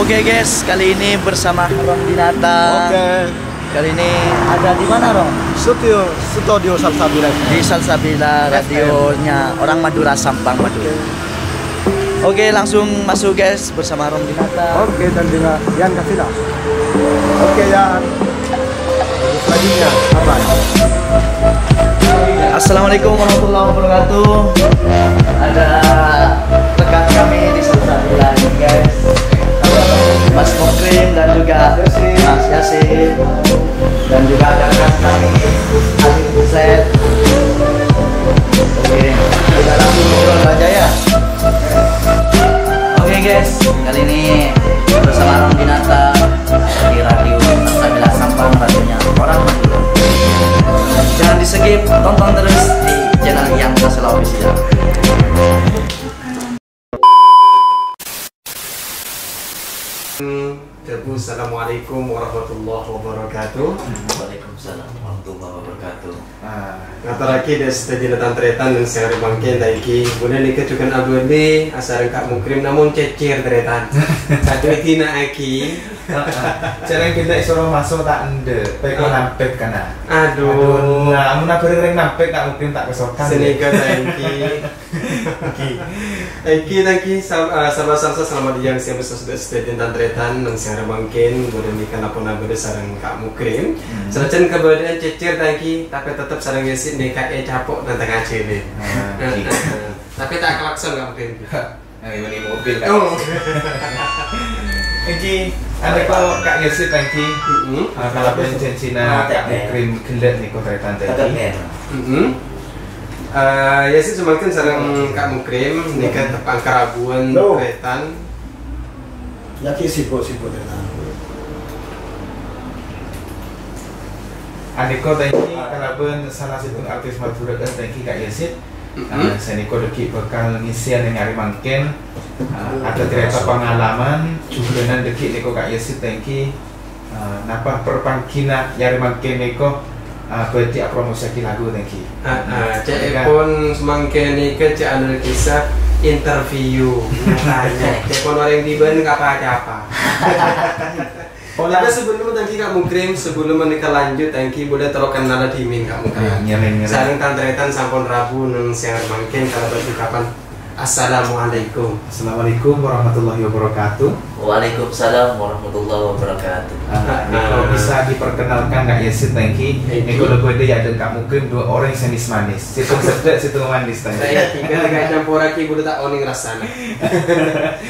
Oke guys, kali ini bersama Rom Dinata. Oke. Kali ini ada di mana Rom? Studio Salsabila. Di Salsabila, radionya orang Madura, Sampang, Madura. Oke, langsung masuk guys bersama Rom Dinata. Oke, dan dengan Yan Kasila. Oke, Yan. Selanjutnya, apa? Assalamualaikum warahmatullahi wabarakatuh. Ada rekan kami di Salsabila ini guys. Mas Mokrim dan juga Mas Yasin, dan juga ada rekan kami Alif Buset. Oke, kita langsung ngobrol aja ya. Oke guys, kali ini bersama Rom Dinata di radio Salsabila Sampang, radionya orang Madura. Jangan di skip, tonton terus di channel Yang Kasela Official. Assalamualaikum warahmatullahi wabarakatuh. Waalaikumsalam warahmatullahi wabarakatuh. Ngatar lagi des tejinatan tretan dan sehari bangkit daiki. Kemudian dikecukan abdi asal Kak Mukrim namun cecer tretan. Satu tina aki. Cara kita isoro masuk tak ende, peko nampet kana. Aduh. Nah, amun apa ring nampet Kak Mukrim tak kesokan. Senika daiki. Aki sama selamat yang siapa sudah tejinatan tretan dan sehari bangkit. Kemudian ikan apa nabe sarang Kak Mukrim. Seracan keberadaan cecer daiki, tapi tetap sarang yesin DKE capok dan tengah cili. Tapi tak kelakson Kak Mukrim. Ini mobil kan. Oh. Iki ada kok Kak Yesit lagi. Kalau bensin Cina Kak Mukrim gelek niko tretan tadi. Ya sih cuma kan sarang Kak Mukrim nikah tepang Karabuan tretan. Lagi sibuk-sibuk dengan Adiko tadi kalau ben salah satu artis Madura kan tadi Kak Yesit. Saya niko deki bakal ngisian yang hari mangken. Ada cerita pengalaman juga nan deki niko Kak Yesit tadi. Napa perpangkina yang hari mangken niko berarti promosi lagu tadi. Cek pun semangken nikah cek ada kisah interview. Makanya cek pun orang di ban apa-apa. Tapi sebelum tadi Kak Mukrim, sebelum menikah lanjut, tadi boleh terokan nada dimin Kak Mukrim. Saling tantretan sampun Rabu neng siang mungkin kalau berjukapan. Assalamualaikum. Assalamualaikum warahmatullahi wabarakatuh. Waalaikumsalam warahmatullahi wabarakatuh. Kalau bisa diperkenalkan Kak Yesit tadi, Niko lebih ada Kak Mukrim dua orang senis manis. Situng sedek, situng manis tadi. Saya tiga kayak campur lagi, boleh tak oning rasanya.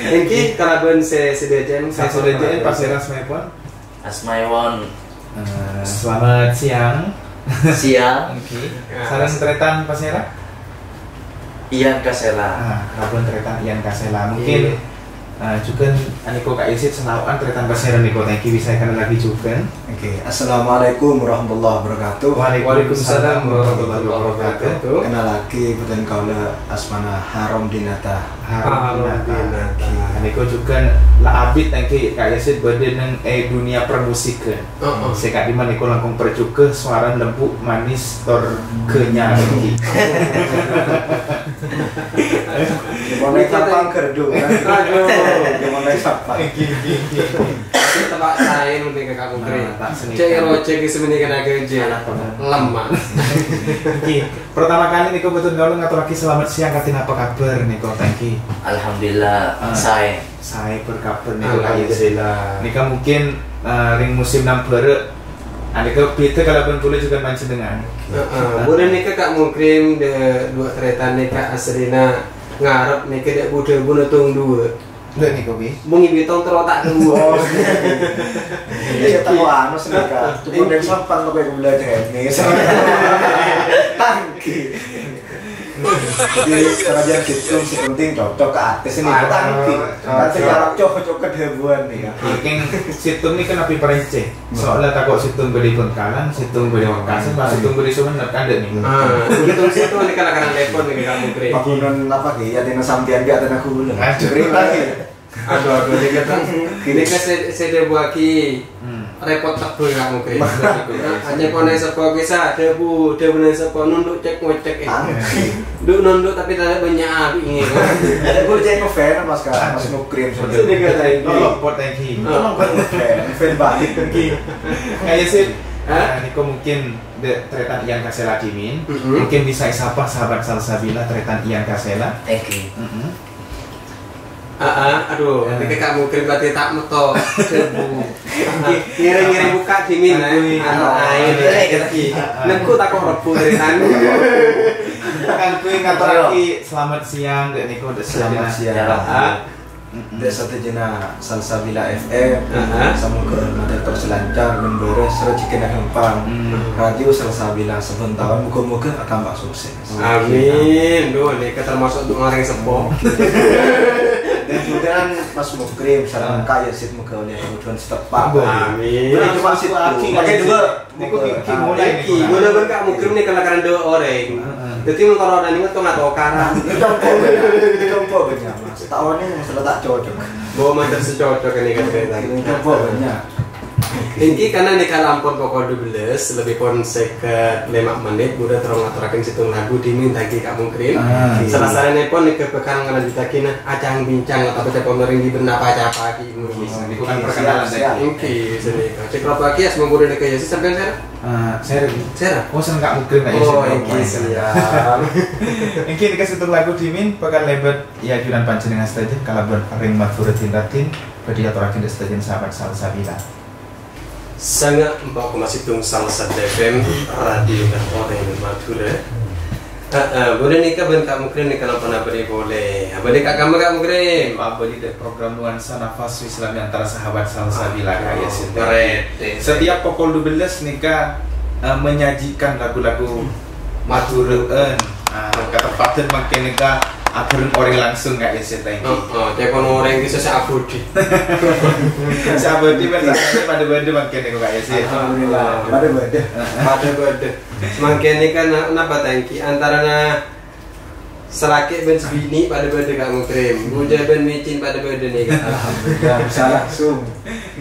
Ini kalau ben sedejen, Saya sudah jadi Pasir Asmaipon. Asmaiwon, Selamat siang. siang. Salam tretan Pasira. Ian Kasela. Rabun tretan Ian Kasela. Mungkin juga Aniko Kak Yesit senawan tretan Pasira Niko thank you bisa kan lagi juga. Oke, Assalamualaikum warahmatullahi wabarakatuh. Waalaikumsalam warahmatullahi wabarakatuh. Kenal lagi betul kaula asmana Harom Dinata. Harom Dinata. Aniko juga lah abit thank you Kak Yesit berde nang dunia permusikan. Sekak di mana Niko langkung percuke suara lembut manis tor kenyang lagi. Gimana kapang kerdu kan? Aduh, gimana siapa? tempat saya nanti ke Kak Mukrim. Cek rocek sebenarnya kena kerja lemah. Pertama kali Niko betul gaul ngatur lagi selamat siang katin apa kabar Niko thank you. Alhamdulillah, Saya berkabar Niko Kak Yesit. Nika mungkin ring musim 6 bare Aniko Peter kalau pun boleh juga mancing dengan. Boleh nika Kak Mukrim de dua tretan nika asrina ngarep nika dek bude bunutung dua. Udah Niko bi. Bungi bitong terotak dua. Iya tahu anu sedekah. Tuh dari sopan lo kayak gula jenis. Tangki. Jadi kerajaan situ si penting cocok ke atas ini tangki. Nanti harap cocok ke debuan nih. Mungkin situng ini kan api perece. Soalnya takut situng beri pengkalan, situng beri wakasan, pas situng beri sumenep ada nih. Begitu situ nih kalau telepon nih Kak Mukrim. Bangunan apa ki? Ya dengan sampian gak ada aku belum. Cerita lagi. Aduh, ini kata ini kan saya buaki repot tak boleh kamu krim. Hanya kau naik sepo kisah, debu naik sepo nunduk cek ngocek Duk nunduk tapi tidak banyak api ini. Ada gue jadi fan mas kak, mas Mukrim. Ini kata ini. Tolong pot lagi. Tolong fan balik lagi. Kayak sih. Niko mungkin tretan Ian Kasela Dimin, mungkin bisa sapa sahabat Salsabila tretan Ian Kasela. Thank you. Aduh, nanti kamu krim berarti tak meto debu. Ngiring buka Dimin air lagi. Nengku tak kok rebu tretan. Kan kuwi ngatur lagi selamat siang dek Niko Selamat siang. Desa Tejena Salsabila FM. Semoga moderator selancar memberes rezeki gampang. Radio Salsabila sebentar moga-moga tambah sukses. Amin. Duh, ini termasuk untuk orang sepo. Dan kemudian Mas Mukrim sarang kaya sih moga oleh kemudian setepak. Amin. Ini cuma sih pakai dua. Niko mulai Iki, gue udah Kak Mukrim nih kena dua orang. Jadi kalau orang ini tuh nggak tahu karang. Ini compo banyak mas. Tahun ini masalah tak cocok. Bawa mantar secocok ini kan kita. Ini compo banyak. Ini karena nih kalau ampun pokok 12 lebih pon seket 5 menit udah terus ngaturakin situng lagu diminta Kak Mukrim. Salah nih pon nih kebekal ngelanjutakin acang bincang atau kita pemering di benda apa ki Ini bukan perkenalan dek. Oke, sini. Cek berapa ki as menggunakan kayak sih sampai saya. Saya oh seneng Kak Mukrim kayak Oh, ini siap. Mungkin dikasih untuk lagu Dimin bakal lebat ya juran panjenengan saja kalau ring maturatin ratin badi aturakin destajen sahabat Salsabila. Sangat mbak masih tung Salsa FM radio dan orang Madura. Boleh nikah ben Kak Mukrim nih kalau pernah beri boleh. Boleh Kak Mukrim. Apa di program nuansa nafas Islam antara sahabat Salsabila kayak sih. Setiap pukul 12 nikah menyajikan lagu-lagu Madura. Kata paten makin nikah aturun orang langsung nggak ya sih thank you. Telepon orang bisa saya abudi. Saya abudi berarti pada benda makin nikah kayak sih. Alhamdulillah. Pada beda. Semakin ini kan kenapa thank you antara serakit ben sebini pada beda Kak Mukrim. Buja ben micin pada beda nih kan. Alhamdulillah bisa langsung.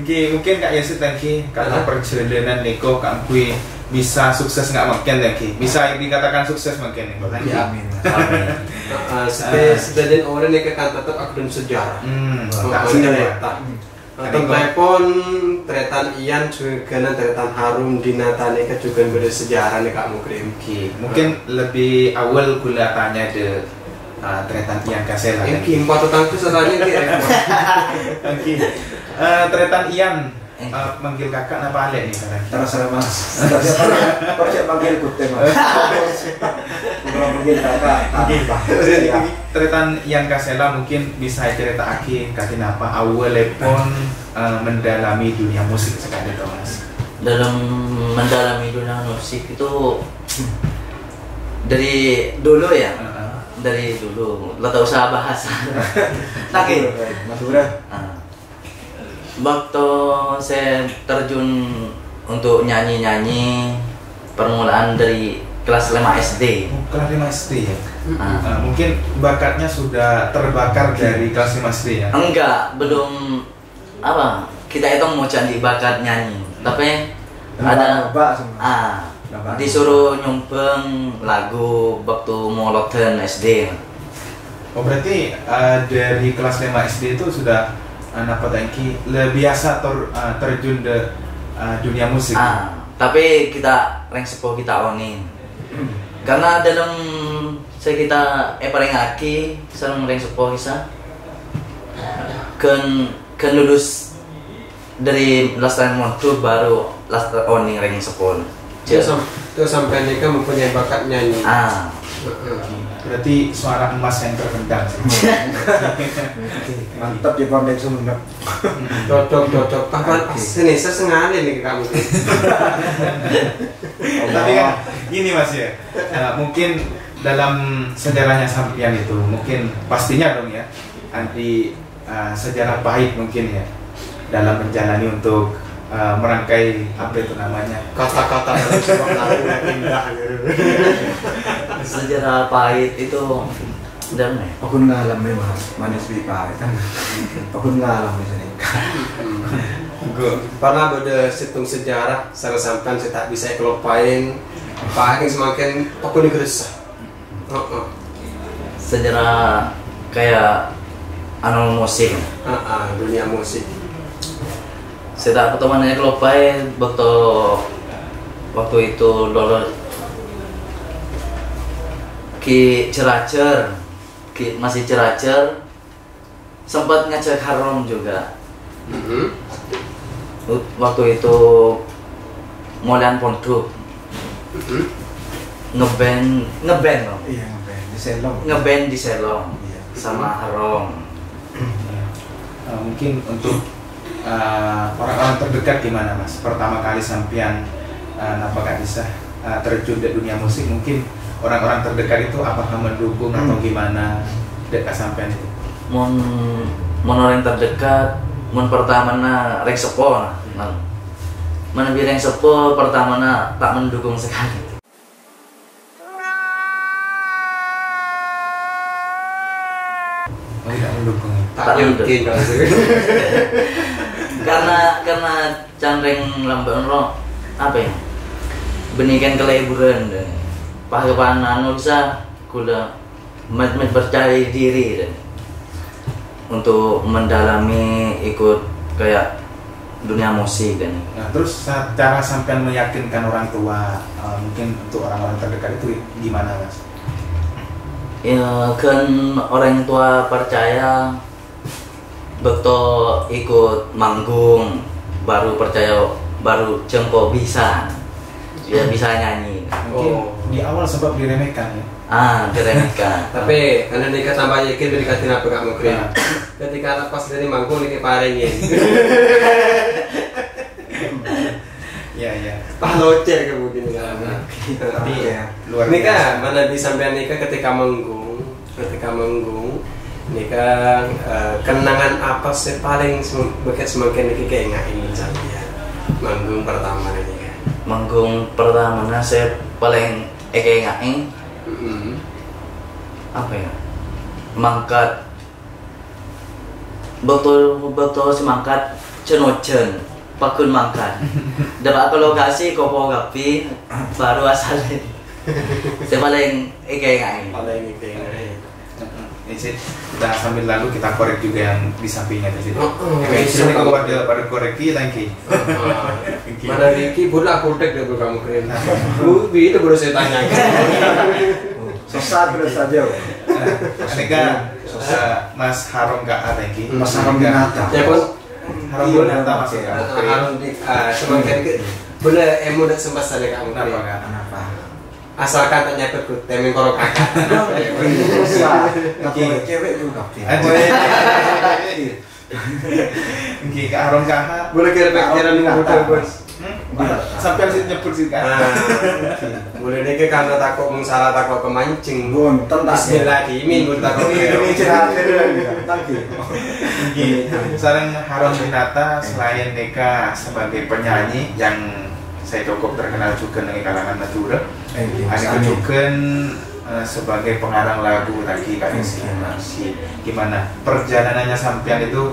Mungkin Kak Yasin thank you karena perjalanan Niko Kak Kui bisa sukses nggak mungkin thank you. Bisa dikatakan sukses mungkin Niko. Thank you. Amin. Sedajen orang nih kan tetap akademi sejarah. Tak cerita. Telepon tretan Ian juga tretan Harum Dinata nih juga bersejarah nih Kak Mukrim. Mungkin lebih awal gula tanya de tretan Ian Kasela. Yang empat tangku setelahnya Oke. Tretan Ian manggil kakak apa Ale nih sekarang? Terserah mas. Kau cek manggil kute mas. Kalau manggil kakak. Tretan Ian Kasela mungkin bisa cerita aki katin apa awal lepon mendalami dunia musik sekali dong mas. Dalam mendalami dunia musik itu dari dulu ya. Dari dulu, lo tak usah bahas. Lagi. Madura. Waktu saya terjun untuk nyanyi-nyanyi permulaan dari kelas 5 SD. Kelas 5 SD ya? Mungkin bakatnya sudah terbakar dari kelas 5 SD ya? Enggak, belum apa kita itu mau cari bakat nyanyi. Tapi ada disuruh nyumbang lagu waktu mau lockdown SD. Oh berarti dari kelas 5 SD itu sudah apa tangki biasa terjun ke dunia musik. Tapi kita rank sepo kita onin. Karena dalam kita paling aki sering rank sepo kita kan lulus dari last waktu baru last oning rank sepo. Itu sampai nikah mempunyai bakat nyanyi. Berarti suara emas yang terpendam. Mantap di Pondok Sumenep. Cocok. Kapan sini sesengali nih kamu. Tapi kan gini mas ya, mungkin dalam sejarahnya sampean itu mungkin pastinya dong ya, anti sejarah pahit mungkin ya dalam menjalani untuk merangkai apa itu namanya kata-kata yang indah. Sejarah pahit itu Dan Aku ngalamin mas, manis pipa kan. Aku ngalamin sini. Pernah beda situng sejarah sareng sampean saya tak bisa kelupain. Paling semakin aku digeresah. sejarah kayak anu musik. Dunia musik. Saya tak pertemanannya kelupain waktu itu dulu Ki Ceracer, masih Ceracer, sempat ngajak Harom juga. Waktu itu Molian Pondok ngeband loh. Iya ngeband di Selong. Ngeband di Selong Iya. sama Harom. Mungkin untuk orang-orang terdekat gimana mas? Pertama kali sampean kenapa gak bisa terjun di dunia musik, mungkin orang-orang terdekat itu apakah mendukung atau gimana dekat sampean itu? Mon orang terdekat, mon pertama na rek sepo, mana bilang sepo pertama na tak mendukung sekali. Oh, tidak mendukung. Tak mungkin kalau karena canreng lamban ro apa ya? Benikan keleburan dan pahapan bisa kula percaya diri dan untuk mendalami ikut kayak dunia musik dan. Nah, terus cara sampean meyakinkan orang tua, mungkin untuk orang-orang terdekat itu gimana mas? Ya kan orang tua percaya betul ikut manggung baru percaya baru jengko bisa dia bisa nyanyi. Mungkin di awal sebab diremehkan ya. Diremehkan. Tapi karena nikah tambah yakin berdikatin apa kamu keren. Ketika anak pas dari manggung nih parengin. Iya. Palocer kemudian kan. Tapi ya luar Nikah mana bisa sampai nikah ketika manggung. Nikah kenangan apa sih paling bekas semakin nikah kayak nggak ingin sampai manggung pertama nikah. Manggung pertama saya paling ngaing apa ya? Mangkat betul semangkat cenojen pakun mangkat. Dapat ke lokasi kopo gapi baru asalnya. Saya paling ngaing. Paling nikah. Kita sambil lalu kita korek juga yang di sampingnya di situ. Sini kalau pada koreksi thank Mana Ricky budak kotek dia kamu keren. Lu itu baru saya tanya. Sesat terus saja. Aneka Mas Harom gak thank you. Mas Harom Dinata. Ya pun Harom Dinata mas ya. Harom di semakin boleh emu dak sempat saja kamu Kenapa keren. kan? Kenapa? Asalkan tak nyapet ku temen korok kakak. Susah. Tapi cewek juga. Oke, ke Harom Kaha. Boleh kira-kira nih muter bos. Sampai sih nyebut sih kan. Boleh deh karena takut salah takut kemancing. Bon, tentak. Bismillah dimin buat takut. Ini cerita tadi. Sareng Harom Dinata selain Neka sebagai penyanyi yang saya cukup terkenal juga dari kalangan Madura. Ada juga sebagai pengarang lagu tadi Kak Esi. Gimana perjalanannya sampean itu?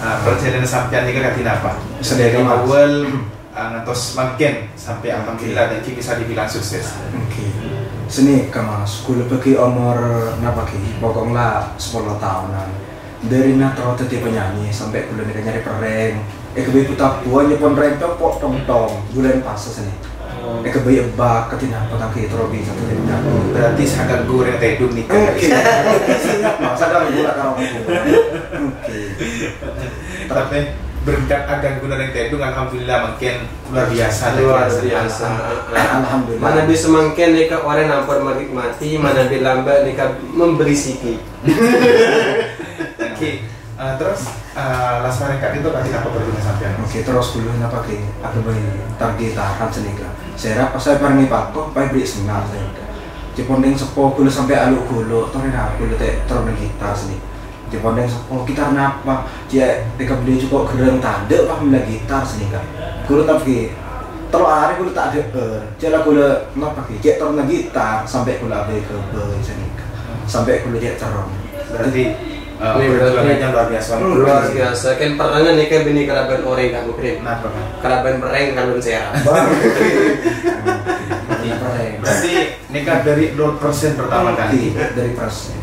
Perjalanan sampean ini kan apa? Dari awal ngantos makin sampai alhamdulillah dan bisa dibilang sukses. Oke. Seni Mas, kulo pergi umur napa ki? Pokoknya 10 tahunan. Dari natro tadi penyanyi sampai kulo nih nyari pereng. Kebayi putak buah nyepon rempel pok tong bulan pas seni. Kebayi ebak ketina petang ki trobi satu tidak. Berarti sangat goreng tedung nih. Oke. Siap mas, sadar gula karo. Oke. Tapi berkat agan guna yang tedung alhamdulillah makin luar biasa. Alhamdulillah. Mana bisa makin nikah orang nampar menikmati, mana bilamba nikah memberi siki. Oke. Terus Lasmari Kak itu kasih apa berguna sampean? Oke, terus dulu napa ki? Aku beli target tahan senika. Saya pas saya paringi patok, pai beli senar senika. Cipondeng sepo kulo sampai alu kulo, tore na kulo teh terus gitar seni. Cipondeng sepo gitar napa? Dia deka beli cukup gereng tande pak beli gitar senika. Kulo tapi terus hari kulo tak ada. Jala kulo napa ki? Cek terus gitar sampai kulo beli ke senika. sampai kuliah terong. Berarti Ini berarti- perjuangannya luar biasa. Luar biasa. Kan perangan nih kayak bini keraban orang Kak Mukrim. Kenapa kan? Keraban bereng kalun serap. Berarti nikah dari 0% pertama kali. Dari persen.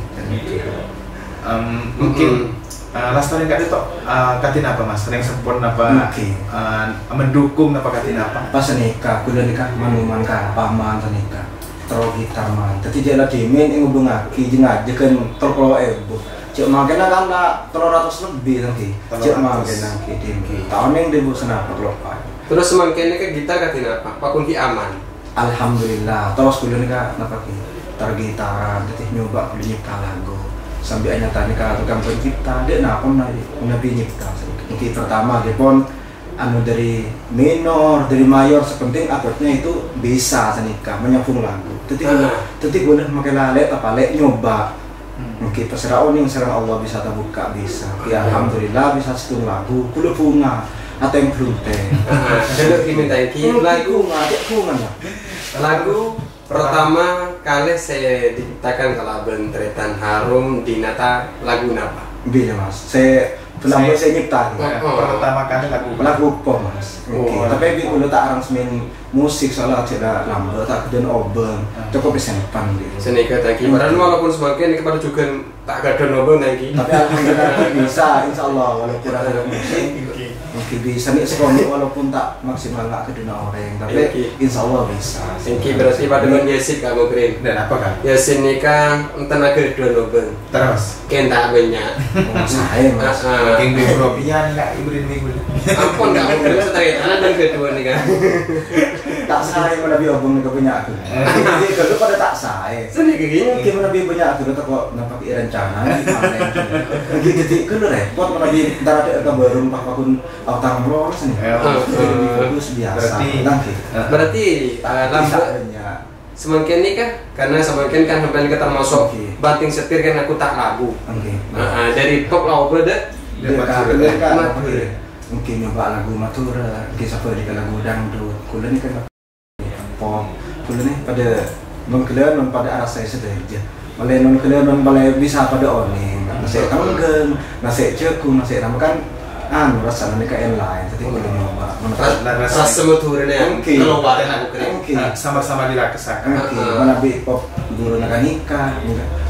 Mungkin last tahun nggak itu katin apa mas? Yang support apa? Oke. Mendukung apa katin apa? Pas nikah, kuliah nikah manuman kan, paman nikah. Terus gitar man, tapi dia lagi main yang ngubungaki, jangan aja kan terpolo ebo. Cek makin kan 300 lebih nanti. Cek makin nanti tinggi. Tahun yang debu senapa lupa. Terus semakin ke gitar katin apa? Pak Kunti aman. Alhamdulillah. Terus kuliah nikah napa ki? Tergitaran, jadi nyoba nyipta lagu. Sampai nyata nikah tukang pencipta, dia napa nabi nyipta. Mungkin pertama dia pun anu dari minor, dari mayor, sepenting akordnya itu bisa senikah menyambung lagu. Tapi boleh makai lalek apa lek nyoba. Mungkin terserah yang serang Allah bisa terbuka bisa. Ya alhamdulillah bisa setung lagu, kulo bunga atau yang belum teh. Jadi diminta lagu bunga lah. lagu pertama kali saya diciptakan kalaban Tretan Harum di Nata lagu napa? Bila mas, saya Belum saya nyiptain. Pertama kali lagu pop mas. Tapi kalau tak aransemen musik soalnya tidak lambat, tak kemudian obeng, cukup disimpan gitu. Seni kata lagi. Padahal walaupun sebagian kepada juga tak ada obeng lagi. Tapi alhamdulillah bisa, insya Allah walaupun ada musik. Mungkin bisa nih sekolah walaupun tak maksimal nggak ke dunia orang, tapi insya Allah bisa. Singki berarti pada dengan Yasin kamu keren. Dan apa kan? Yasin nikah tenaga dua obeng. Terus? Kenta banyak. Saya mas. Mungkin di European nggak ibrin minggu. Ampun nggak mungkin setelah anak dan kedua nikah. Tak saya menabi obeng nih punya aku. Jadi kalau pada tak saya. Seni kayak gini. Mungkin menabi punya aku tetap kok nampak rencana. Gitu kalau repot menabi ntar ada kabar rumah pakun tang boros nih. Bagus biasa. Berarti lambat semakin nikah karena semakin kan sampai kita termasuk banting setir kan aku tak lagu. Dari pop lah beda. Mungkin nyoba lagu Matura, kisah pada lagu dangdut. Kuliah ini kan pop. Kuliah ini pada mengkelian pada arah saya saja. Malah non kelian non balai bisa pada oning. Nasi tanggeng, nasi cekung, nasi kan rasa mereka yang lain, tapi kuliah nyoba. Rasa semuturnya keluar aku keren. Sama-sama dirakesakan. Menabi pop guru nak nikah,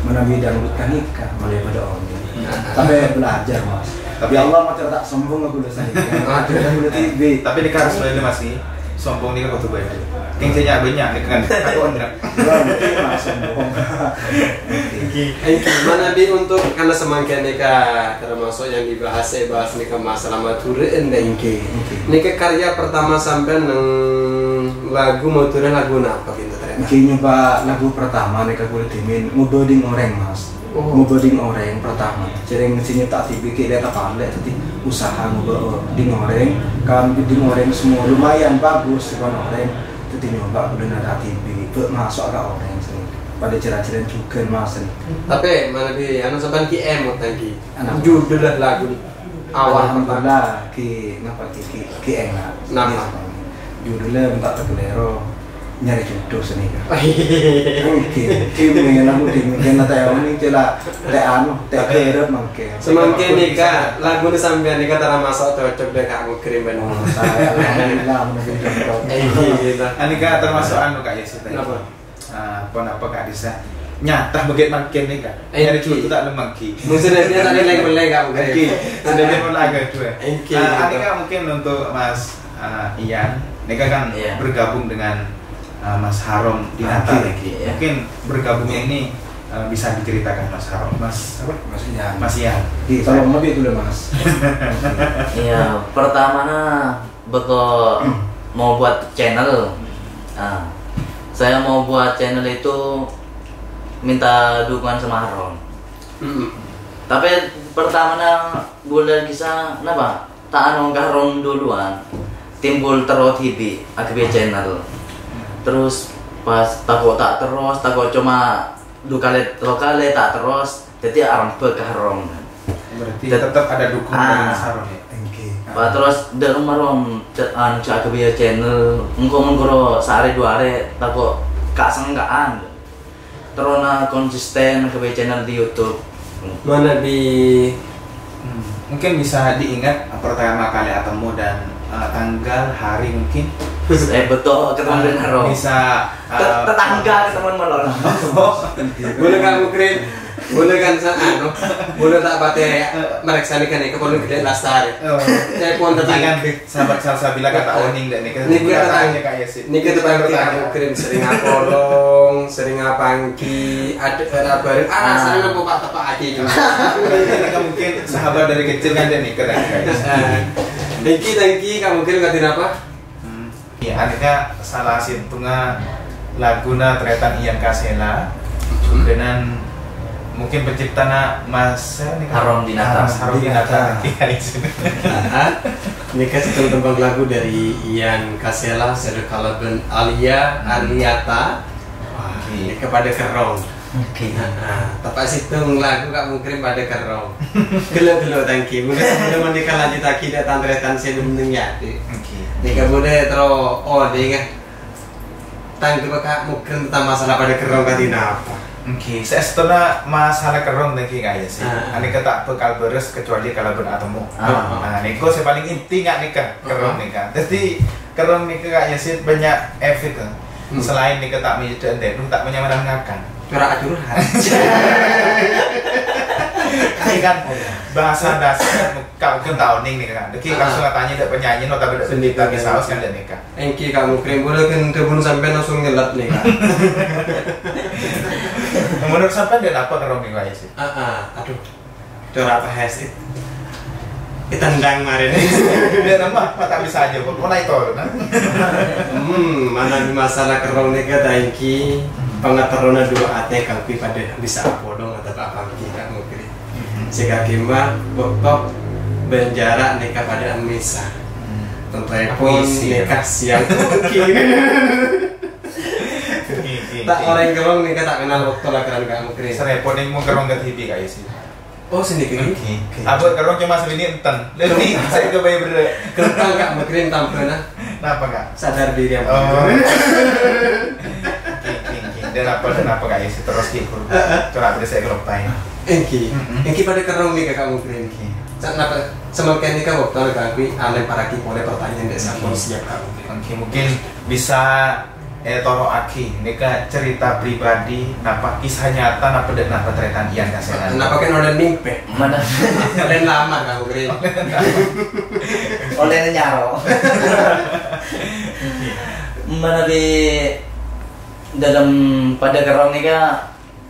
menabi dangdut kan nikah, malah pada oning. Tapi belajar mas. Tapi Allah mati tak sombong aku udah saya. Tapi di kasus lainnya masih sombong nih kan betul baik. Kengsinya banyak nih kan. Aku enggak. Sombong. Mana bi untuk karena semakin nikah termasuk yang dibahas nikah masalah maturin dan nikah karya pertama sampai neng lagu maturin lagu apa gitu ternyata. Mungkin nyoba lagu pertama nikah kulit timin nguboding orang mas. Nguboding orang pertama. Jadi sini tak bikin dia tak pandai, jadi usaha nguboding orang. Kan bidding orang semua lumayan bagus kan orang. Jadi nyoba udah ada TV, masuk agak orang sini. Pada cerita-cerita juga mas. Tapi mana bi, anu sampai ki emot lagi. Judul lagu awal pertama ki ngapa ki enak. Nama judulnya minta terkelero nyari jodoh seni kan. Mungkin mungkin aku mungkin tahu ini celah anu kerep mungkin. Semakin nikah lagu ini sampai nikah tanah masuk cocok deh kamu kirim benar. Saya alhamdulillah mungkin cocok. Anika termasuk anu kak Yesus tadi. Apa kak Disa? Nyata bagian makin nih kak. Nyari jodoh tak lemangki. Mungkin dia tadi lagi kamu kirim. Ada yang mau agak dua. Anika mungkin untuk Mas Ian, Nika kan bergabung dengan Mas Harom di Nata lagi. Mungkin bergabungnya ini bisa diceritakan Mas Harom, Mas apa? Mas Ian. Tolong lebih dulu Mas. Iya, pertamanya betul mau buat channel. Saya mau buat channel itu minta dukungan sama Harom. Tapi pertamanya bulan kisah, kenapa? Tak anu Harom duluan. Timbul terus TV, AGB channel. Terus pas takut tak terus, takut cuma dua kali tak terus, jadi arang ke Harom. Berarti tetap ada dukungan dari Mas Harom ya. Pak terus dari rumah Rom, AGB channel, engkau sehari dua hari takut kak senggaan. terona konsisten ke channel di YouTube. Mana di Mungkin bisa diingat pertama kali ketemu dan tanggal hari mungkin Betul ketemu dengan Ro. bisa Tetangga ketemu melor. boleh kamu keren, boleh kan anu, boleh tak bate mereka kan ke pondok gede lastari. Saya pun kan tetangga. sahabat Salsabila kata Oning dan Ini kita tanya Kak Yesit. Ini kita bagi kamu keren sering ngapolong, sering ngapangki, ada bareng. Sering ngapa pak tepak aja juga. Mereka mungkin sahabat dari kecil kan dan nikah Kak Yesit. Thank you kamu keren ngatin apa? Ya, akhirnya salah sintunga laguna Tretan Ian Kasela dengan mungkin penciptana Mas Harom Dinata. Harom Dinata. Ini kan satu tembang lagu dari Ian Kasela, Sedekalaben Aliata. Ini kepada kerong. Oke. Tepat situng lagu kak mungkin pada kerong. Gelo-gelo tangki. Mudah menikah lanjut lagi datang Tretan sebelum nyati. Jika boleh terus dia tangki kak mungkin tentang masalah pada kerong katina apa? Oke, setelah masalah kerong tadi Kak Yesit. Ani tak bekal beres kecuali kalau beratemu. Nah, niko saya paling inti nggak nikah kerong nikah. Jadi kerong nikah Kak Yesit banyak efek kan. Selain nikah tak menjadi dan tak menyamankan. Curhat. Ini kan bahasa dasar kau kan tahu nih kan. Deki langsung tanya ada penyanyi nota beda pendeta ke saus kan dan nikah. Engki kamu krim boleh kan kebun sampai langsung ngelat nih kan. Menurut sampai dan apa kerong nih Kak Yesit? Aduh. Curhat apa hasil? Ditendang kemarin. Dia nama tak bisa aja kok. Mulai itu kan. Mana di masalah kerong nikah tangki pengaturana dua ate kangpi pada bisa apa dong atau apa kita mungkin. Jika kima bokok benjara nikah pada misa. Tentunya pun nikah siang mungkin. Tak orang kerong nikah tak kenal waktu lah kerana kamu kiri. Serepot yang mau kerong ke TV Kak Yesit. Oh sendiri. Abang kerong cuma segini enten. Lebih saya ke bayar berdua. Kentang kak mungkin tampilnya. Kenapa Kak? Sadar diri apa? Dan apa Kak Yesit terus kikul. Coba beri saya kelopain. Engki pada kerong nih kakak mungkin. Kenapa semakin nikah waktu kami alem para boleh pertanyaan dari sama siap kamu. Mungkin bisa toro aki nikah cerita pribadi napa kisah nyata napa dan napa Tretan Ian Kasela. Kenapa kan udah mimpi? Mana? Kalian lama kamu keren. Oleh nyaro. Mana di dalam pada kerong ini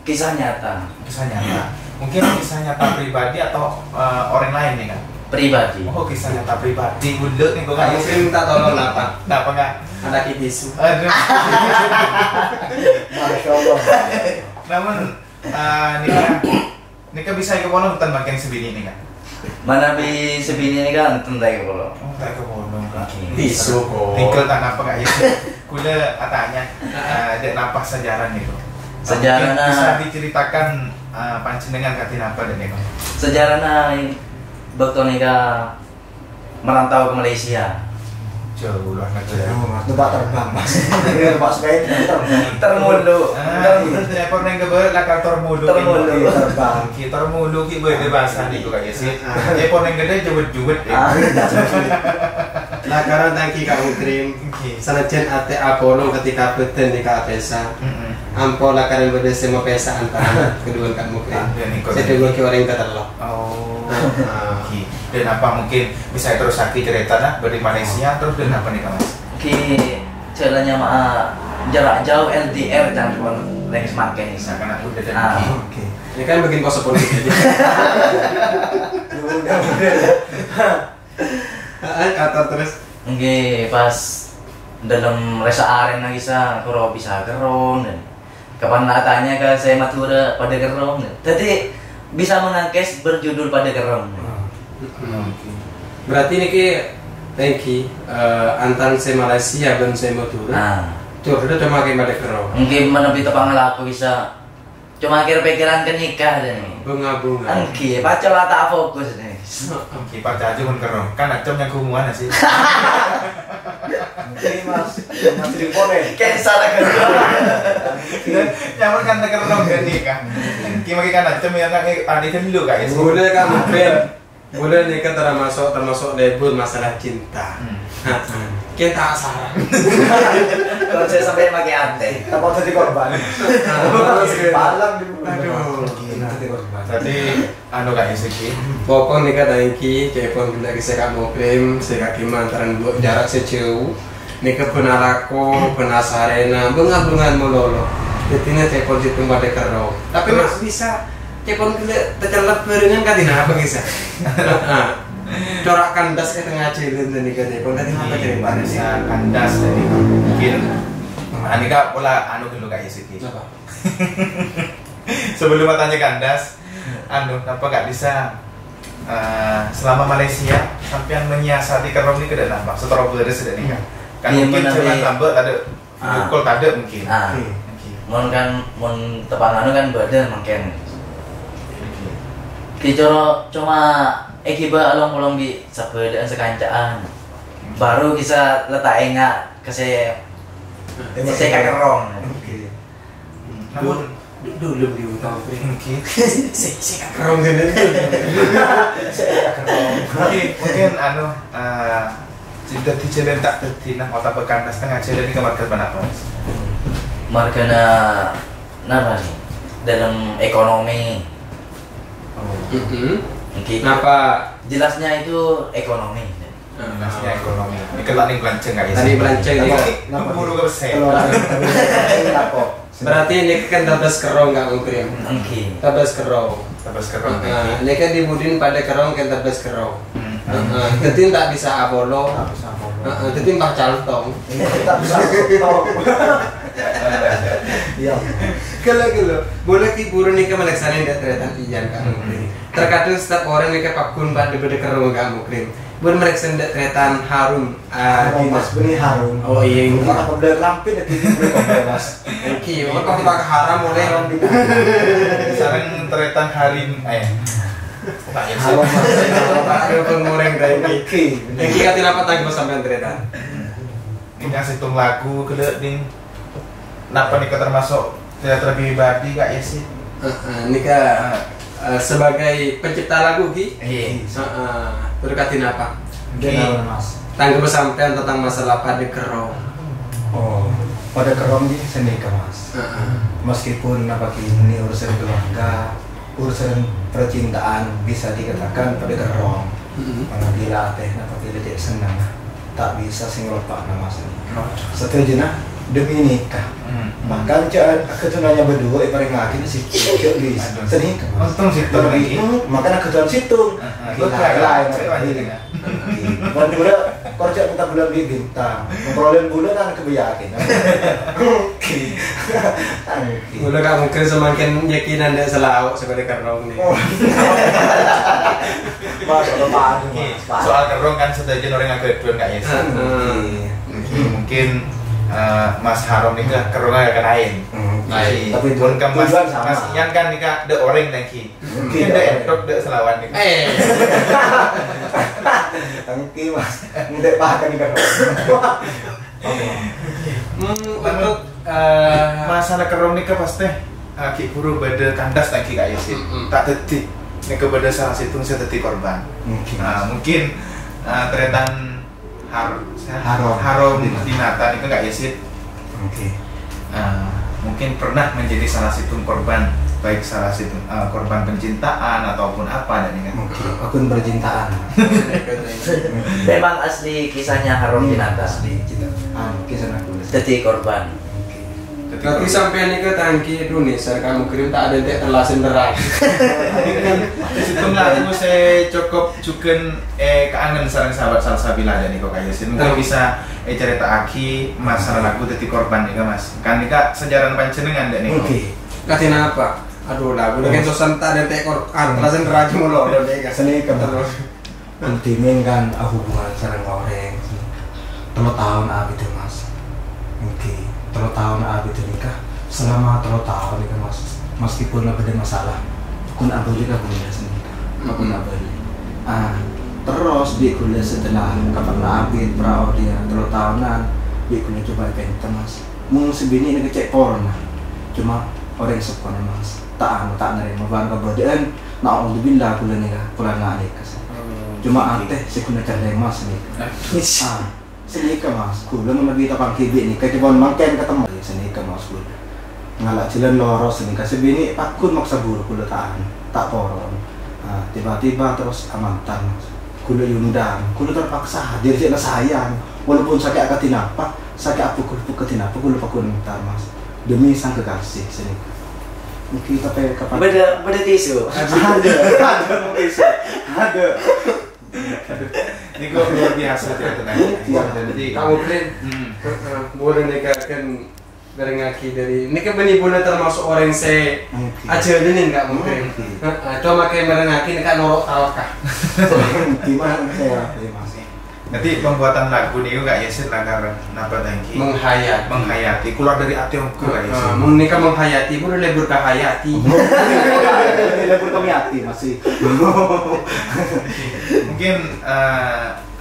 kisah nyata. Kisah nyata. Mungkin kisah nyata pribadi atau orang lain nih kan? Pribadi. Oh kisah nyata pribadi. Udah nih gue nggak Kamu keren minta tolong apa? Kenapa nggak? Ada kibisu. Aduh. Masya Allah. Namun nikah bisa ke Bolong hutan makin sebini nih kan? Mana bi sebini ini kan tentai kalau. Oh tak ke Bolong Kak. Bisu kok. Tinggal tak apa Kak ya? Kuda katanya ada nampak sejarah nih kok. Sejarahnya bisa diceritakan panjenengan katin apa dan nih kok? sejarahnya waktu nikah merantau ke Malaysia. Jauh luar negeri. Tempat terbang mas. Tempat sepeda terbang. Termulu. Saya pernah ke bawah lah kantor mulu. Terbang. Kita mulu kita boleh bahasa nih kok Kak Yesit. Saya pernah gede jewet-jewet. Nah karena tangki kamu krim. Sanajan ate Apollo ketika beten di Kapesa. Ampol lah kalian berdua semua pesa antara kedua kamu krim. Saya dua orang keterloh. Oh. Dan apa mungkin bisa terus sakit cerita nah dari Malaysia terus dan apa nih Mas? Oke, jalannya jarak jauh LDR dan lagi semakin Bisa karena udah dan Oke. Ini kan bikin pose politik aja. Kata terus. Oke, pas dalam resa aren lagi sa kuro bisa gerong dan kapan tanya ke saya matura pada gerong. Jadi bisa mengangkes berjudul pada gerong. Berarti ini ki tangki antar saya Malaysia dan saya Madura. Nah, Tuh udah cuma kayak pada kerong. mungkin menepi tepang laku bisa cuma akhir pikiran ke nikah deh nih. Bunga-bunga. Angki, pacol lah tak fokus nih. Kipas aja pun kerong kan acom yang hubungan sih. Ini mas, mas Ripone. Kayak salah kedua. Nyaman kan tak kerong kan nikah. Kima kan aja menyatakan adik kan dulu guys. Boleh kamu boleh nikah termasuk label masalah cinta. Kita saran. Kalau saya sampai pakai ante. Apa jadi korban? Balang di Aduh. jadi korban. Berarti anu guys iki. Pokok nikah tangki, cepon kita kisah kamu klaim, saya kaki mantaran jarak sejauh. Nikah penarako, penasarena, bengan melolo. Jadinya cepon situ pada kerau. Tapi mas bisa cepon kita tercelap beringan kan tidak apa kisah. Corak kandas ke tengah jalan dan nikah cepon kan apa jadi mana sih? Bisa kandas tadi mungkin. Anika pola anu dulu guys iki. Apa? Sebelum tanya kandas, anu kenapa gak bisa selama Malaysia sampai menyiasati kerong ini kada nampak setelah beres sudah nikah. Kan Iya, mungkin menawi. cuma tambah ada pukul ada mungkin. Mon kan tepang anu kan badan makin. Cuma ekiba along-along di sepedaan sekancaan. Baru bisa letak enggak saya kerong. Namun Dulu di utang mungkin kerong sini. mungkin anu cinta di jalan tak tertina otak bekandas tengah jalan ini kamar kerban apa? Margana napa nih? Dalam ekonomi. Mungkin Kenapa? jelasnya itu ekonomi. Nasnya ekonomi. Ini kelak nih belanceng guys. Tadi belanceng nih, Kak. Kenapa buru ke besar? Berarti ini kan tabas kerong nggak mungkin. Mungkin. Tabas kerong. Terus kerong. Nah, ini kan dibudin pada kerong kan tabas kerong. Jadi tak bisa abolo. Jadi mbak caltong. Tak bisa tahu. Iya. Kalau boleh kiburu nih ke Malaysia tidak terlihat ijan kan. Terkadang setiap orang nih ke pakun pada kerong nggak mungkin. Buat mereka tidak terlihat harum. Mas beni harum. Oh iya. Apa udah lampin itu mas. Oke, kalau kita haram boleh. Sarang teretan harim. Tak ya. Harum mas. Ada pengoreng dari ini. Oke. Yang kita tidak apa tangguh sampai terlihat. Ini ngasih hitung lagu kelak nih. Napa nih termasuk teater pribadi gak ya sih? Nika sebagai pencipta lagu ki. Iya. Berkatin apa? Gimana mas? Tangguh sampean tentang masalah pada kerong. Oh, pada kerong di seni mas. Meskipun apa ini urusan keluarga, urusan percintaan bisa dikatakan pada kerong. Bila teh apa bila tidak senang, tak bisa singlopak nama seni. Setuju nah demi nikah. Bahkan ketunanya berdua paling ngakin sih di seni. Untung situ lagi. Makanya ketuan situ. Lain Bukan juga kerja kita bulan di bintang. Memperoleh bulan kan kebiyakin. Udah kamu mungkin semakin yakin anda selalu sebagai kerong nih. Mas, Soal kerong kan setuju orang yang kedua gak ya sih? Mungkin Mas Harom ini kan kerongnya akan lain. Tapi pun kan Mas Ian kan nih kak the orang lagi. Mungkin the endok the selawan nih. Tangki mas, tidak paham kan Untuk masalah kerong nih pasti ki buru beda kandas lagi kak ya sih. Tak detik nih kepada salah situ saya detik korban. Mungkin teretan harom dinata itu nggak ya sih? Mungkin pernah menjadi salah satu korban, baik salah satu korban pencintaan ataupun apa dan ini kan? Akun percintaan. Memang asli kisahnya Harom Dinata. Asli cinta. Kisah aku. Jadi korban. tapi sampai nih ke tangki Indonesia kamu kirim tak ada yang terlasin terang. Situng lah itu saya cukup juga keangan sarang sahabat Salsabila dan Niko Kayasin mungkin bisa cerita aki masalah lagu teti korban nih mas kan nih kak sejarah pancenengan dan Niko. Katina apa? Aduh lagu dengan sosan tak ada tekor terlasin terang mulu udah deh Seni terus. Pentingin kan hubungan sarang orang. 3 tahun itu mas. Oke. 3 tahun itu nikah. Selama 3 tahun nikah mas. Meskipun ada masalah, kun abah juga kuliah sendiri. Kun abah. Terus di kuliah setelah kapan abid praod dia 3 tahunan di kuliah coba pentas mas. Mung sebini ini kecek porna. cuma orang sekolah mas tak nerima barang keberadaan na'udzubillah kula nikah kula nggak nikah cuma anteh sekuna cari mas nikah senikah mas kula menabi tapang kibik nikah coba mangken ketemu senikah mas kula ngalak jalan loro senikah sebini pakun maksa buru kula tak poron tiba-tiba terus amantan mas kula yundang kula terpaksa hadir sih sayang walaupun sakit akatin apa sakit apa kula apa kula pakun minta mas demi sang kekasih senikah mungkin tapi kapan Beda tisu. ada tisu ada Ini kok luar biasa ternyata. Jadi kamu keren boleh nikahkan dari ngaki dari ini kan benih boleh termasuk orang saya aja ini nggak mungkin cuma kayak merengaki ini kan norok tawakah gimana saya mas nanti pembuatan lagu nih kak Yesit langgar napa tangki menghayati keluar dari hati aku kak Yesit menikah menghayati boleh lebur ke hayati lebur kami hati masih mungkin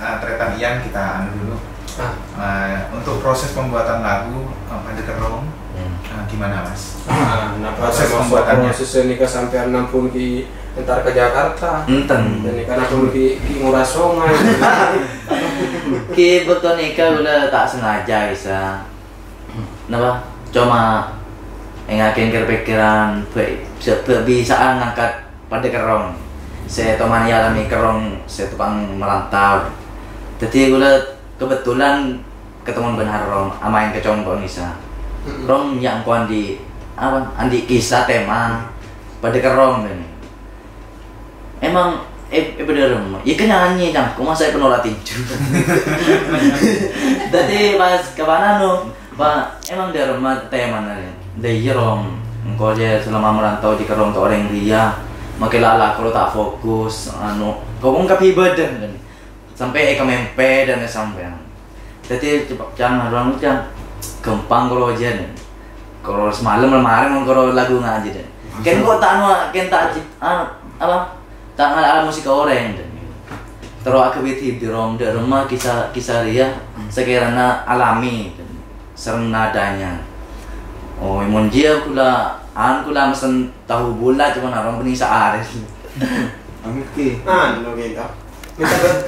Tretan Ian kita anu dulu untuk proses pembuatan lagu pada kerong gimana mas? Proses pembuatannya proses nikah sampai 60 ki entar ke Jakarta dan nikah 60 ki Ngurah Songai Ki betul nikah udah tak sengaja bisa. Napa? Cuma ngakin kepikiran bisa ngangkat pada kerong. Saya teman alami kerong, saya tukang merantau. Jadi udah kebetulan ketemu benar Rom, amain kecongkong Nisa. Rom yang kuan di apa? Andi kisah tema pada kerong ini. Emang bener Rom. Ya kan nyanyi kan, kok masa penolak tinju. Jadi pas kemana no, Pak? Emang dia rumah tema nih. Dia Rom, engkau aja selama merantau di kerong tuh orang dia. Makin lala kalau tak fokus, kau ngkapi badan kan. Sampai kemempe dan sampai. Jadi jangan orang macam gampang kalau aja nih. Kalau semalam lemari kalau lagu ngaji deh. Kan kau tak apa? Tak ada musik orang deh. Terus aku di rumah kisah dia sekiranya alami serem nadanya. Oh, monjia kula mesen tahu bulat cuma orang benih sehari. Oke. Lo gitu.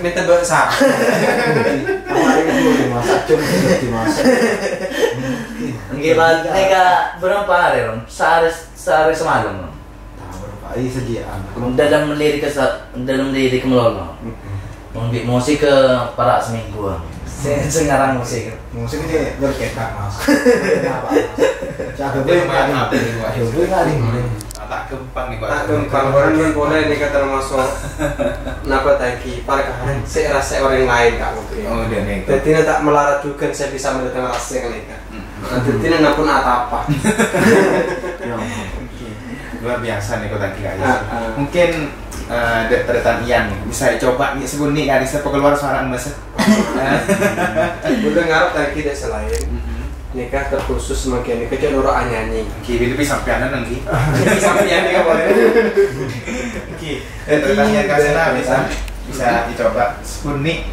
Minta besar. Kemarin itu dimasak cuma dimasak. Gila, nega berapa hari Rom? Sehari semalam Rom. Tahu berapa? Ini sediaan. Dalam lirik melolo. Musik ke para seminggu. Saya ngarang musik. Musik ini berketak mas. Cakap Dia main apa nih gua? Tak kempang nih gua. Tak kempang orang yang boleh nikah termasuk napa tadi para kahan saya rasa orang lain kak mungkin. Oh dia nih. Jadi tak melarat juga saya bisa mendatang rasa yang nikah. Jadi napun apa? Luar biasa nih kau tadi guys. Mungkin Tretan Ian bisa coba nih sebut nih ada siapa keluar suara mas. Udah ngarep tadi tidak selain nikah terkhusus semakin nikah jadi orang nyanyi. Ki lebih sampeanan nanti. Sampean nikah boleh. Ki Tretan Ian kasih lah bisa dicoba sebut nih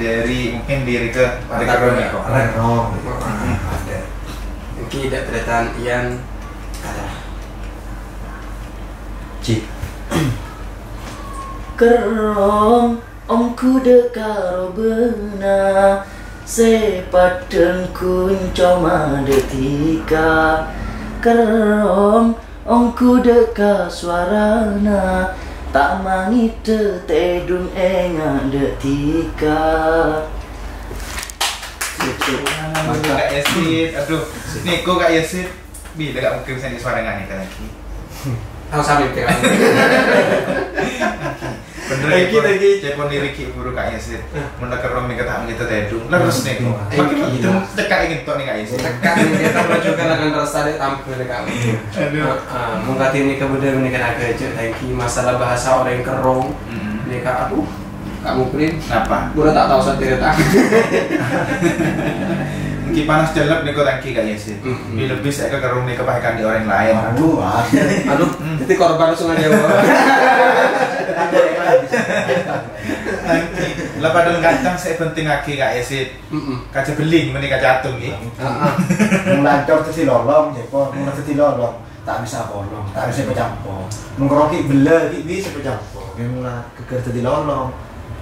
dari mungkin diri ke pada kerong kok. Ada. Ki tidak Tretan Ian ada. Cik. Kerong omku dekaro benar sepadan kuncoma detika kerong omku deka suarana tak mangit tedung enga detika. Kak Yesit, aduh, nih kok Kak Yesit, bila gak mungkin bisa suara nggak nih lagi. Tahu sampai ke kamu. Bener lagi cepon diri ki buru Kak Yesit. Mendekat romi kata kita tedung. Terus nih kok. Makin itu cekak ingin tok nih Kak Yesit. Cekak ini kita menunjukkan akan rasa dia tampil kamu. Aduh. Mungkin ini kemudian menikah agak aja. Thank masalah bahasa orang kerong. Nikah aku. Kamu print. Apa? Gue tak tahu sendiri tak. Mungkin panas jelek nih kok tangki Kak Yesit. Bila lebih saya ke kerung nih kepahikan di orang lain. Aduh, Aduh, itu korban langsung aja. ada lah padahal kadang saya penting lagi Kak Yesit kaca beling meni kaca atung iki Melancor dadi lolong jepo, mun dadi lolong tak bisa bolong, tak bisa pecampo. Mengkroki bela iki bisa pecampo. Memang geger dadi lolong.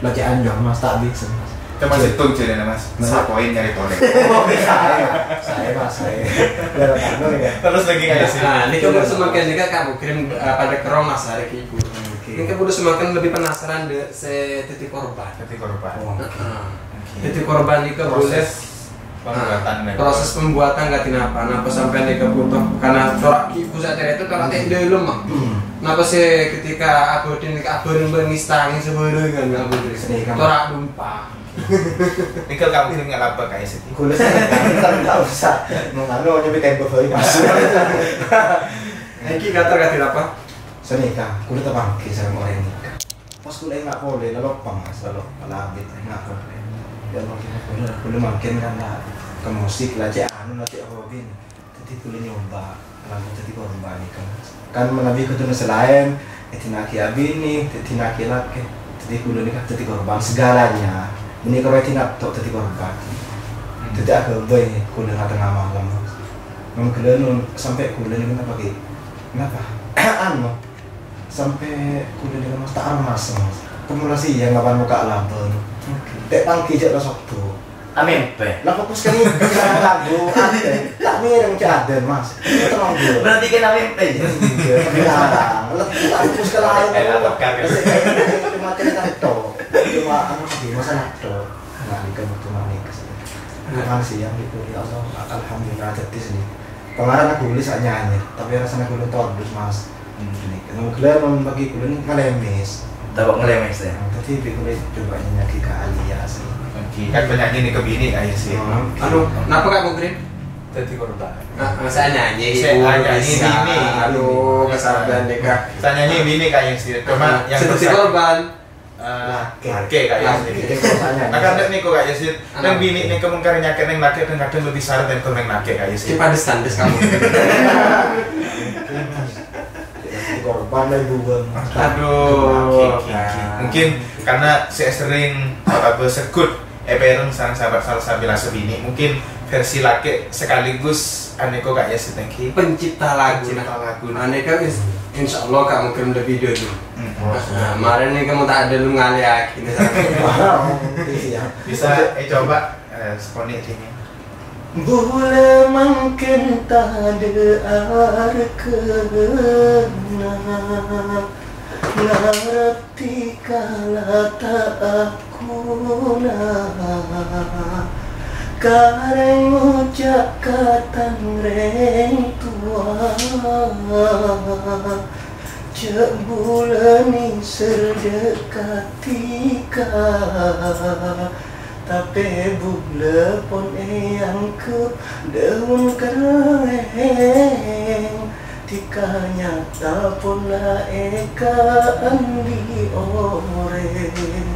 Lagi anjong Mas tak bisa. Coba hitung jadi Mas. Sapoin nyari tolek. Oh, saya Mas, saya. Biar anu ya. Terus lagi Kak Yesit. Nah, ini kamu semakin juga kamu kirim pada kerong Mas hari ibu. Ini kamu udah semakin lebih penasaran deh titik korban. Titik korban. Titik korban ini boleh proses pembuatan nggak tinapa sampai nih butuh karena corak ibu saat itu corak tidak lemah. Napa sih ketika abodin bermistang sebelum kan nggak boleh corak lumpah. Nikal kamu kirim nggak apa Kak Yesit? Kulit kan nggak usah. Mengano nyobi tempo bayi masuk. Ini kata apa? Senika, kulit apa? Kisah mau nikah. Pas kulit nggak boleh, lalu Mas, lalu labit nggak boleh. Ya kulit makin kan lah ke musik lah cek anu lah cek hobi. Jadi kulit nyoba, lalu jadi korban kan. Kan menabi ketemu selain, etinaki abini, etinaki laki. Jadi kulit nikah jadi korban segalanya. Ini kalau tidak tok jadi korban. Jadi agak baik kulit nggak tengah malam. Menggelun sampai kulit ini kenapa gitu? Kenapa? Anu sampai kulit dengan mas tak mas. Kumulasi yang ngapain muka lampun. Tek pangki cek rasok tuh. Amin pe. Lah fokus kan lagu aden. Tak mireng cek aden mas. Tolong dulu. Berarti kan amin pe. Sekarang, tak fokus ke lain. Cuma cerita to. Cuma anu di masa to. Nah, ini kan waktu manis. Memang sih yang itu ya Allah alhamdulillah jadi sini. Kemarin aku tulis nyanyi, tapi rasanya aku tordus mas. Ini kalau kalian bagi kulit ngelemis. Tabak ngelemes ya. Tadi kulit coba nyanyi ke alias. Kan penyanyi nih kebini Kak Yesit. Aduh, kenapa kamu kirim? Titik korban. Saya nyanyi, Saya nyanyi bini. Aduh, kesalahan nikah. Saya nyanyi bini Kak Yesit. Cuma yang titik korban. Oke Kak Yesit. Nah karena nih kok Kak Yesit, yang bini nih kemungkinan nyakit yang nakit kadang lebih sarang dan kau yang nakit Kak Yesit. Padas kamu. Korban lah ibu bang. Aduh. Mungkin karena saya sering bersekut bareng sang sahabat salsa bila sebini. Mungkin versi laki sekaligus aneko Kak Yesit thank Pencipta lagu. Aneka insya Allah kamu kirim the video dulu. Kemarin nih kamu tak ada lu ngaliak ini. Bisa coba sponik ini. Boleh makin tak ada arkena ngarti kala tak aku na kareng ucap kata reng tua cek bulani serdekatika tapi bula pun yang ke daun kering tika nyata pun la eka andi oreng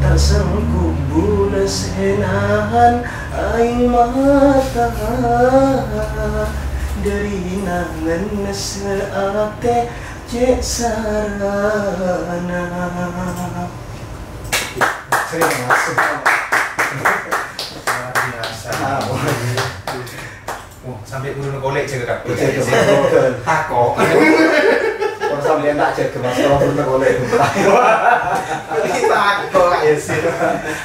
tak sanggup bula senahan aing mata dari nangan seate cek sarana sering masuk biasa. Sampai guru kolek jaga Kak. Tako. Kalau sampai tak jaga mas, kalau pernah boleh. Tako Kak Yesit.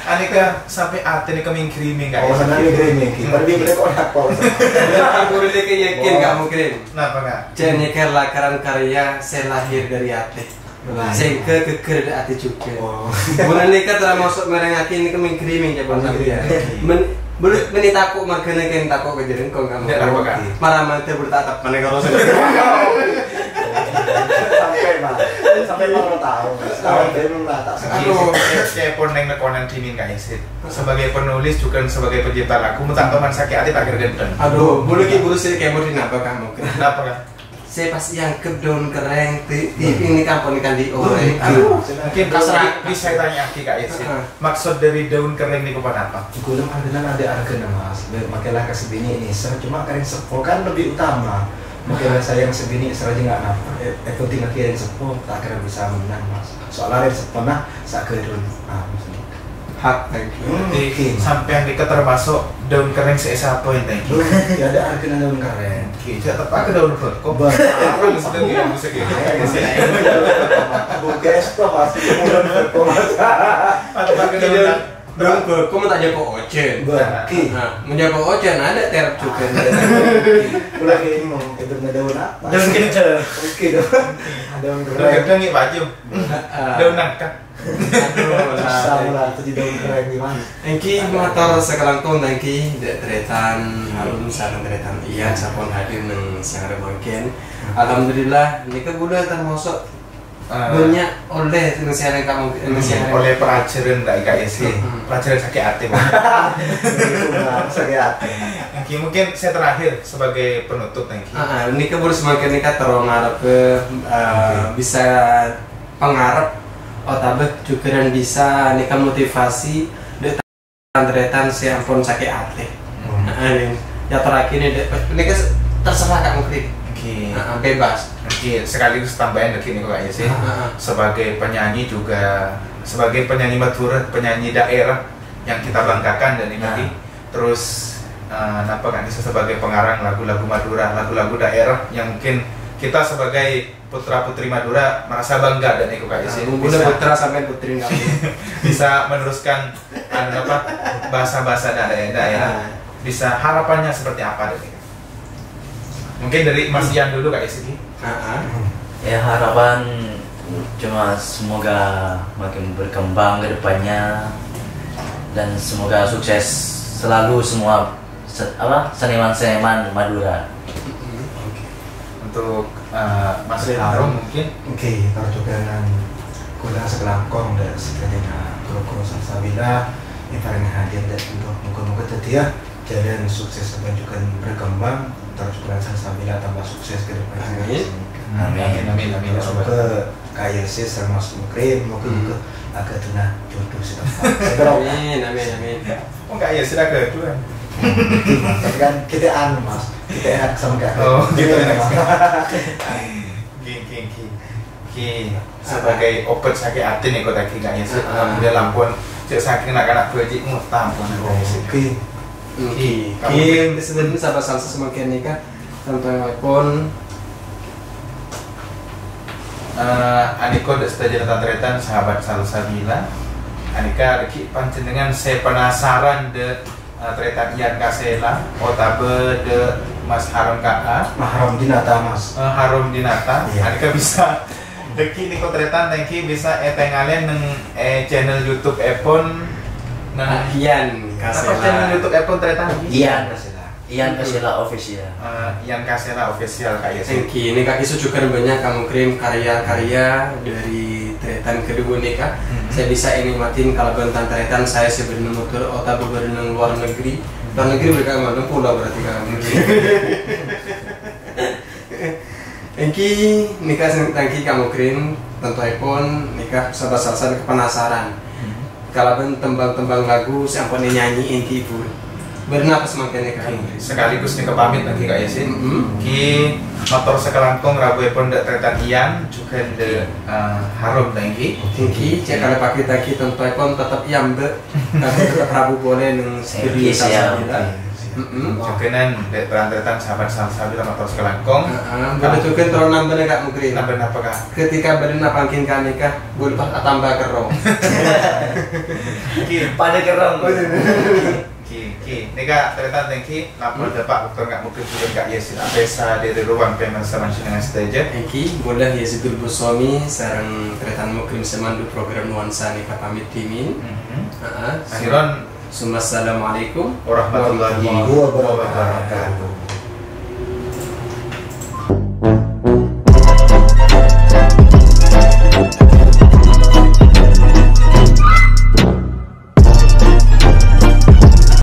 Aneka sampai ate nih kami kirimin Kak Oh Yesit. sana ini kering, tapi kita kok tako. Aku udah yakin kamu kirim. Kenapa Kak? Cenyeker lakaran karya saya lahir dari hati. Sehingga keker dari hati juga. Bulan nikah telah masuk merengaki ini kami kirimin coba sampai. Belum menitaku margane kan takut kejadian kau kamu. Marah mati bertatap mana kalau sudah. Sampai mau tahu. Sampai belum tak. Aduh, saya pun neng nekonan timin Kak Yesit. Sebagai penulis juga sebagai pencipta lagu, mutak teman sakit hati tak kira-kira. Aduh, bulu ki bulu sih kayak mau dinapa kamu? Kenapa Kak? Saya pas yang ke daun kering ini kampung ikan di ore. Mungkin bisa tanya Kak Yesit. Maksud dari daun kering ini kepada apa? Gulung ada argen mas. Makailah kasih bini ini. Cuma kering sepo kan lebih utama. Mungkin saya yang segini seraja nggak nampak. Penting lagi yang sepuh tak kira bisa menang mas. Soalnya yang sepuh nah saat kedun. Hak thank you. Sampai yang Nika termasuk daun kering siapa yang thank you. Ya ada artinya daun keren. Kita tetap ke daun kok. Apa yang sedang dia musik ini? Bukan itu mas. Daun mas. Atau ke daun Daun berko tak jago ocen. Berki. Nah, menjago ocen ada terap juga. Lagi itu daun apa? Daun kencur. Oke daun daun keren. kering ini baju. Daun nangka. Sama lah itu di daun keren gimana? Engki motor sekelangkung engki dek tretan harum sareng tretan iya sapon hadir nang siang remangken. Alhamdulillah nika bulan termasuk banyak oleh nang siang kamu nang siang Oleh pelajaran dari KSC. Pelajaran sakit hati. Sakit hati. Mungkin saya terakhir sebagai penutup thank you. Nika baru semakin nika terong ngarep ke bisa pengarep otabek juga dan bisa nika motivasi dek tretan si ampun sakit hati. Ya terakhir nika terserah kamu klik. Bebas. Sekaligus tambahan lagi nih kayaknya sih. Sebagai penyanyi juga, sebagai penyanyi Madura, penyanyi daerah yang kita banggakan dan ini. Terus kenapa kan bisa sebagai pengarang lagu-lagu Madura, lagu-lagu daerah yang mungkin kita sebagai putra putri Madura merasa bangga dan ikut kayak sih. Bisa putra sampai putri bisa meneruskan bahasa-bahasa daerah. Bisa harapannya seperti apa dari mungkin dari Mas Ian dulu kayak sini. Ya harapan cuma semoga makin berkembang ke depannya dan semoga sukses selalu semua seniman-seniman Madura. Untuk Mas Harum mungkin. Oke, kalau juga dengan kuda sekelangkong dan sekalinya kru Salsabila yang paling hadir dan untuk moga-moga tadi ya jalan sukses sampai juga berkembang terus kuda Salsabila tambah sukses ke depannya. Amin. Semoga KYC termasuk Mukrim moga-moga agak tunah jodoh si tempat. Amin. Oh enggak ya sudah kedua. Tapi kan kita mas, kita enak sama kayak gitu ya. Sebagai obat sakit hati nih kota kita ya sih. Alhamdulillah lampun cek saking anak-anak berjik ngutang pun. Oke. Sebenarnya sahabat salsa semakin nikah sampai pun Aniko udah setuju tentang tretan sahabat Salsabila. Anika lagi panjenengan saya penasaran de tretan Ian Kasela, otabe de Mas Harum KA, Harum Dinata mas. Harum Dinata. Iya. Anika bisa deki niko tretan thank bisa tengalen neng channel YouTube Epon nang Ian apa channel YouTube Epon tretan? Ian Kasela official. Ian Kasela official kayak sih. Ini kaki sujukan banyak kamu kirim karya-karya dari tretan kedua nikah. Saya bisa nikmatin kalau bentan tretan saya sebenarnya motor otak berenang luar negeri. Luar negeri mereka ngomong pulau berarti kamu. Engki nikah tangki kamu kirim tentu iPhone nikah sabar-sabar penasaran. Kalau tembang-tembang lagu siapa nyanyi engki ibu. Benar apa semakin nikah? Sekaligus nih pamit lagi kak Yasin. Ki motor sekelangkung rabu pun ndak tretan Ian juga de Harum tangki. Tinggi cek kalau pakai tangki tentu pun tetap Iambe. Tapi tetap Rabu boleh neng studio Salsabila. Cukenan de tretan sahabat Salsabila motor sekelangkung. Kalau cuken terus nambah kak mungkin. Nambah apa kak? Ketika berenang pangkin kan nikah, boleh tambah kerong. Pada kerong. Nika ternyata thank lapor dapat dokter nggak mungkin juga nggak Yesin Apesa dari ruang payment sama dengan stage. Engki boleh ya si Bilbo suami sarang tretan mukrim semandu program nuansa nikah pamit timin. Akhiran Assalamualaikum warahmatullahi wabarakatuh.